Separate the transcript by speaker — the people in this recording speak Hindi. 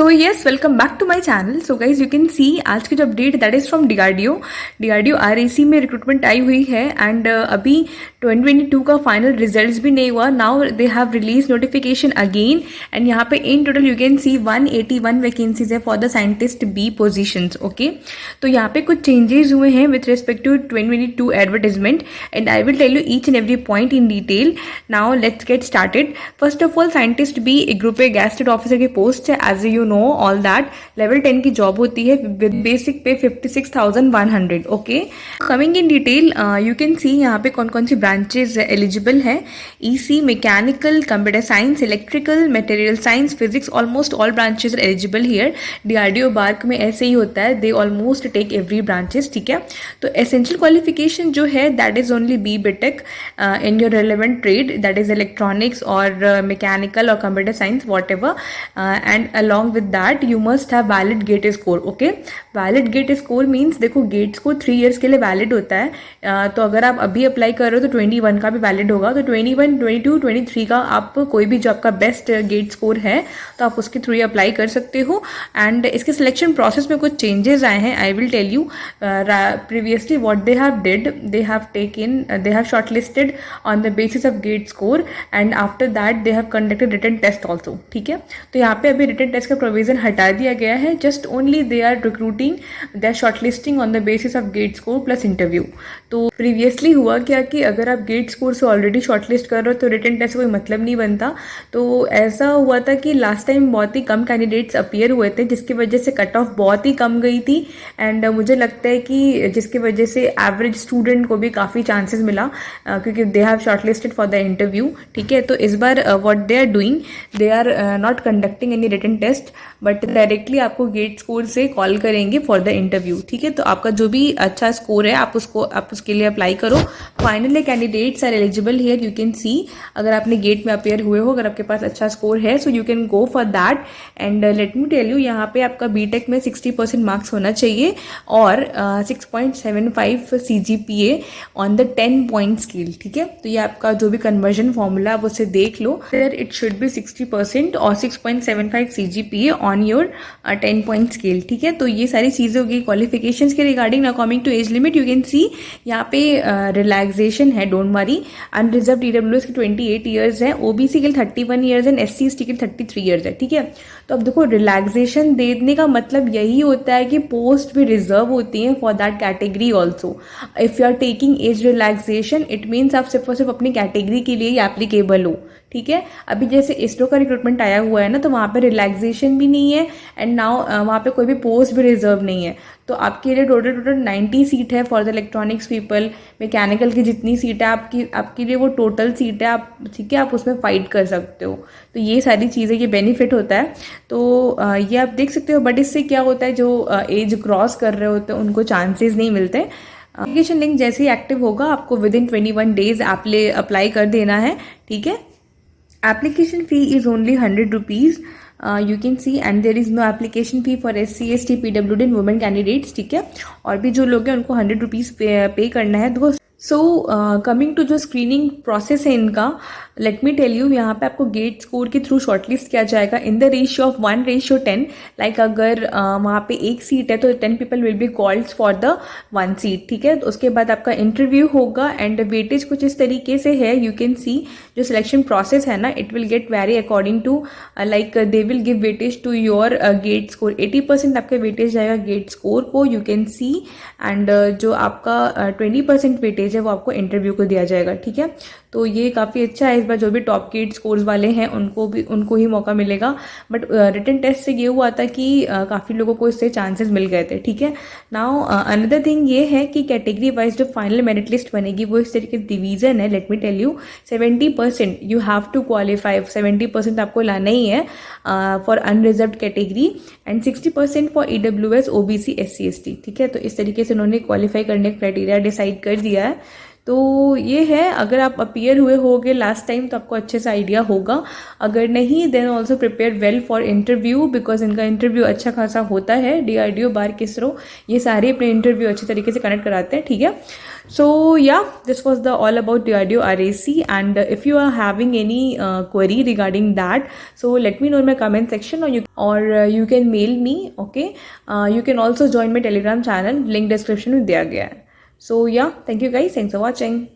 Speaker 1: So yes, welcome back to my channel. So guys you can see आज की जो update that is from DRDO RAC में रिक्रूटमेंट आई हुई है। एंड अभी 2022 का फाइनल रिजल्ट्स भी नहीं हुआ। Now they have release notification again and यहाँ पे in total you can see 181 vacancies है for the scientist B positions. Okay, तो यहाँ पे कुछ चेंजेस हुए हैं with respect to 2022 advertisement and I will tell you each and every point in detail. Now let's get started. First of all, scientist B एक ग्रुप ए गैस्टेड ऑफिसर की पोस्ट है। As you know all that, level 10 की जॉब होती है with basic pay 56,100। Okay, coming in detail you can see यहाँ पे कौन कौन सी ब्रांचेज एलिजिबल है। EC, mechanical, computer science, electrical, material science, physics, almost all branches are eligible here. DRDO BARC में ऐसे ही होता है, they almost take every branches. ठीक है, तो एसेंशियल क्वालिफिकेशन जो है that is only B BTech in your relevant trade, that is electronics और मैकेनिकल और computer science what ever, and along with that you must have valid gate score. Okay, valid gate score means देखो गेट स्कोर 3 years के लिए वैलिड होता है। तो अगर आप अभी अप्लाई कर रहे हो तो 21 का भी वैलिड होगा। तो 21, 22, 23 का आप कोई भी जो आपका बेस्ट गेट स्कोर है तो आप उसके थ्रू अप्लाई कर सकते हो। एंड इसके सिलेक्शन प्रोसेस में कुछ चेंजेस आए हैं। I will tell you previously what they have did, they have shortlisted on the basis of GATE score and after that they have conducted written test also. ठीक है, तो यहाँ पे अभी रिटन टेस्ट का प्रोविजन हटा दिया गया है। Just only they are recruiting, they are shortlisting on the basis of GATE score plus interview. तो प्रीवियसली हुआ क्या कि अगर आप गेट स्कोर से ऑलरेडी शॉर्टलिस्ट कर रहे हो तो रिटन टेस्ट कोई मतलब नहीं बनता। तो ऐसा हुआ था कि लास्ट टाइम बहुत ही कम कैंडिडेट्स अपीयर हुए थे जिसकी वजह से कट ऑफ बहुत ही कम गई थी। एंड मुझे लगता है कि जिसकी वजह से एवरेज स्टूडेंट को भी काफ़ी चांसेस मिला क्योंकि they have shortlisted for the interview. ठीक है, तो इस बार what they are doing, they are not conducting any written test but directly आपको गेट स्कोर से कॉल करेंगे फॉर द इंटरव्यू। ठीक है, तो आपका जो भी अच्छा स्कोर है आप उसके लिए अप्लाई करो। Finally candidates are eligible here, you can see अगर आपने गेट में अपेयर हुए हो, अगर आपके पास अच्छा स्कोर है so you can go for that. And let me tell you, यहाँ पे आपका बीटेक में 60% मार्क्स होना चाहिए और 6.75 CGPA on the 10 point scale. ठीक है, तो ये आपका जो भी कन्वर्जन फॉर्मूला आप उसे देख लो, देयर इट शुड बी 60% और 6.75 CGPA on your 10 point scale. ठीक है, तो ये सारी चीज़ें होगी क्वालिफिकेशंस के regarding. Now coming to age limit, you can see यहाँ पे रिलैक्सेशन है, डोंट वरी। अनरिजर्व EWS की 28 ईयर्स है, OBC के लिए 31 ईयर्स एंड SC/ST के लिए 33 ईयर्स है। ठीक है, तो अब देखो रिलैक्सेशन देने का मतलब यही होता है कि पोस्ट भी रिजर्व होती है for that category also. If you are taking age relaxation it means आप सिर्फ और सिर्फ अपनी कैटेगरी के लिए ही एप्लीकेबल हो। ठीक है, अभी जैसे इसरो का रिक्रूटमेंट आया हुआ है ना, तो वहाँ पे रिलैक्सेशन भी नहीं है एंड नाउ वहाँ पे कोई भी पोस्ट भी रिजर्व नहीं है। तो आपके लिए टोटल 90 सीट है for the electronics people. Mechanical की जितनी सीट है आपके लिए वो टोटल सीट है। आप ठीक है, आप उसमें फाइट कर सकते हो। तो ये सारी चीज़ें, ये बेनिफिट होता है। तो ये आप देख सकते हो। बट इससे क्या होता है, जो एज क्रॉस कर रहे होते हैं उनको चांसेस नहीं मिलते। एप्लीकेशन लिंक जैसे ही एक्टिव होगा आपको विदिन 21 डेज अप्लाई कर देना है। ठीक है, application fee is only 100 rupees, you can see, and there is no application fee for SC/ST, PWD and women candidates। ठीक है, और भी जो लोग हैं उनको 100 रुपीज़ पे करना है। देखो सो कमिंग टू जो स्क्रीनिंग प्रोसेस है इनका, लेट मी टेल यू, यहाँ पे आपको गेट स्कोर के थ्रू शॉर्टलिस्ट किया जाएगा in the ratio of 1:10। Like अगर वहाँ पे एक सीट है तो 10 people will be called for the 1 seat. ठीक है, तो उसके बाद आपका इंटरव्यू होगा एंड वेटेज कुछ इस तरीके से है। यू कैन सी जो सिलेक्शन प्रोसेस है ना, it will get very according to like they will give weightage to your GATE score. 80% आपका वेटेज जाएगा गेट स्कोर को, यू कैन सी, एंड जो आपका 20% वेटेज है वो आपको इंटरव्यू को दिया जाएगा। ठीक है, तो ये काफ़ी अच्छा है। इस बार जो भी टॉप गेट स्कोर्स वाले हैं उनको ही मौका मिलेगा। बट रिटन टेस्ट से ये हुआ था कि काफ़ी लोगों को इससे चांसेस मिल गए थे। ठीक है, नाउ अनदर थिंग ये है कि कैटेगरी वाइज जो फाइनल मेरिट लिस्ट बनेगी वो इस तरीके डिवीजन है। Let me tell you, 70% you have to qualify, 70% आपको लाना ही है for unreserved category and 60% for EWS, OBC, SC/ST। ठीक है, तो इस तरीके से उन्होंने क्वालिफाई करने का क्राइटेरिया डिसाइड कर दिया है। तो ये है, अगर आप अपीयर हुए होगे लास्ट टाइम तो आपको अच्छे से आइडिया होगा। अगर नहीं then also prepare well for interview because इनका इंटरव्यू अच्छा खासा होता है। DRDO, बार्क, इसरो ये सारे अपने इंटरव्यू अच्छे तरीके से कनेक्ट कराते हैं। ठीक है, So yeah, this was the all about DRDO RAC, and if you are having any query regarding that, so let me know in my comment section, or you can mail me. Okay, you can also join my Telegram channel, link description में दिया गया है. So yeah, thank you guys, thanks for watching.